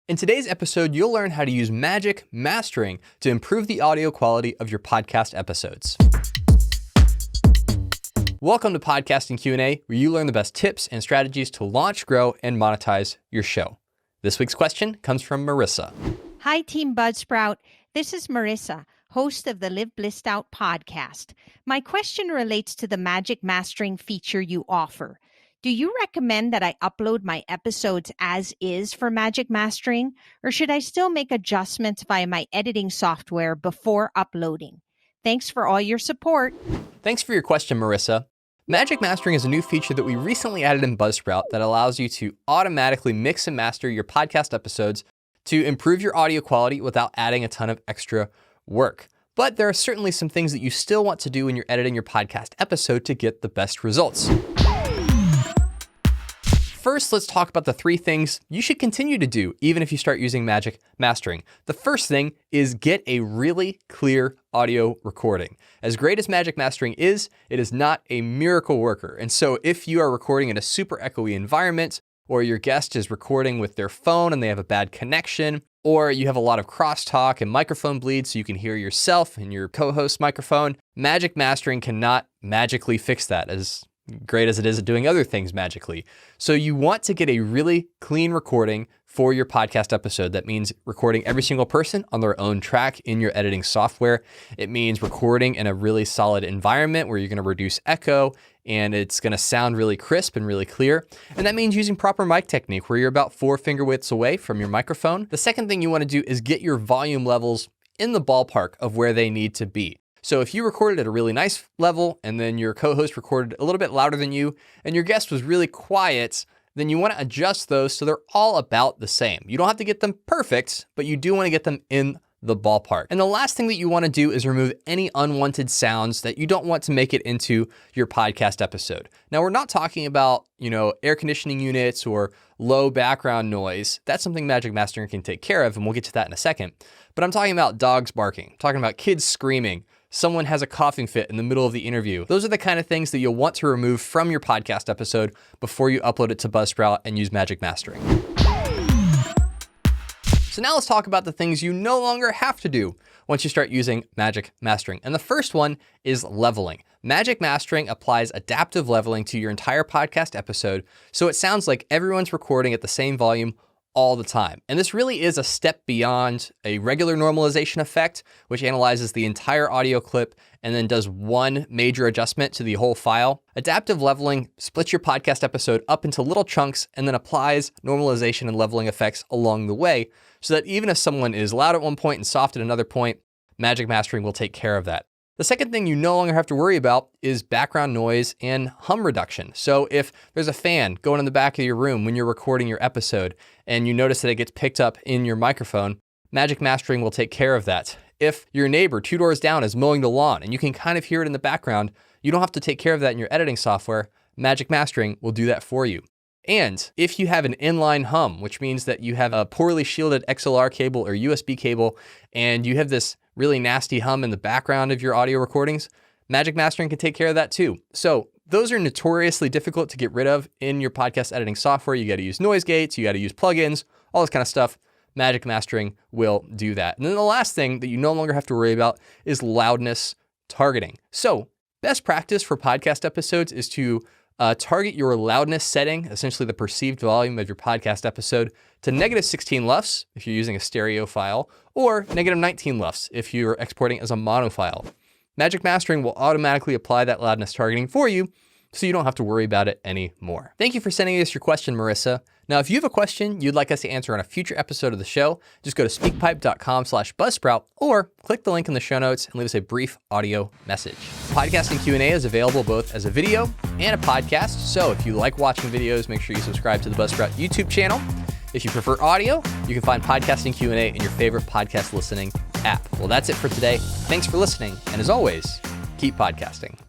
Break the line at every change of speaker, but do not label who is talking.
In today's episode, you'll learn how to use Magic Mastering to improve the audio quality of your podcast episodes. Welcome to Podcasting Q&A, where you learn the best tips and strategies to launch, grow, and monetize your show. This week's question comes from Marisa.
Hi, Team Buzzsprout. This is Marisa, host of the Live Blissed Out podcast. My question relates to the Magic Mastering feature you offer. Do you recommend that I upload my episodes as is for Magic Mastering, or should I still make adjustments via my editing software before uploading? Thanks for all your support.
Thanks for your question, Marisa. Magic Mastering is a new feature that we recently added in Buzzsprout that allows you to automatically mix and master your podcast episodes to improve your audio quality without adding a ton of extra work. But there are certainly some things that you still want to do when you're editing your podcast episode to get the best results. First, let's talk about the 3 things you should continue to do even if you start using Magic Mastering. The first thing is get a really clear audio recording. As great as Magic Mastering is, it is not a miracle worker. And so if you are recording in a super echoey environment, or your guest is recording with their phone and they have a bad connection, or you have a lot of crosstalk and microphone bleed so you can hear yourself and your co-host's microphone, Magic Mastering cannot magically fix that, as great as it is at doing other things magically. So you want to get a really clean recording for your podcast episode. That means recording every single person on their own track in your editing software. It means recording in a really solid environment where you're going to reduce echo and it's going to sound really crisp and really clear. And that means using proper mic technique where you're about 4 finger widths away from your microphone. The second thing you want to do is get your volume levels in the ballpark of where they need to be. So if you recorded at a really nice level and then your co-host recorded a little bit louder than you and your guest was really quiet, then you want to adjust those so they're all about the same. You don't have to get them perfect, but you do want to get them in the ballpark. And the last thing that you want to do is remove any unwanted sounds that you don't want to make it into your podcast episode. Now, we're not talking about, air conditioning units or low background noise. That's something Magic Mastering can take care of, and we'll get to that in a second. But I'm talking about dogs barking, I'm talking about kids screaming, someone has a coughing fit in the middle of the interview. Those are the kind of things that you'll want to remove from your podcast episode before you upload it to Buzzsprout and use Magic Mastering. So now let's talk about the things you no longer have to do once you start using Magic Mastering. And the first one is leveling. Magic Mastering applies adaptive leveling to your entire podcast episode, so it sounds like everyone's recording at the same volume all the time. And this really is a step beyond a regular normalization effect, which analyzes the entire audio clip and then does one major adjustment to the whole file. Adaptive leveling splits your podcast episode up into little chunks and then applies normalization and leveling effects along the way, so that even if someone is loud at one point and soft at another point, Magic Mastering will take care of that. The second thing you no longer have to worry about is background noise and hum reduction. So if there's a fan going in the back of your room when you're recording your episode and you notice that it gets picked up in your microphone, Magic Mastering will take care of that. If your neighbor 2 doors down is mowing the lawn and you can kind of hear it in the background, you don't have to take care of that in your editing software. Magic Mastering will do that for you. And if you have an inline hum, which means that you have a poorly shielded XLR cable or USB cable, and you have this really nasty hum in the background of your audio recordings, Magic Mastering can take care of that too. So those are notoriously difficult to get rid of in your podcast editing software. You got to use noise gates, you got to use plugins, all this kind of stuff. Magic Mastering will do that. And then the last thing that you no longer have to worry about is loudness targeting. So best practice for podcast episodes is to target your loudness setting, essentially the perceived volume of your podcast episode, to -16 LUFS if you're using a stereo file, or -19 LUFS if you're exporting as a mono file. Magic Mastering will automatically apply that loudness targeting for you, so you don't have to worry about it anymore. Thank you for sending us your question, Marisa. Now, if you have a question you'd like us to answer on a future episode of the show, just go to speakpipe.com/Buzzsprout or click the link in the show notes and leave us a brief audio message. Podcasting Q&A is available both as a video and a podcast. So if you like watching videos, make sure you subscribe to the Buzzsprout YouTube channel. If you prefer audio, you can find Podcasting Q&A in your favorite podcast listening app. Well, that's it for today. Thanks for listening. And as always, keep podcasting.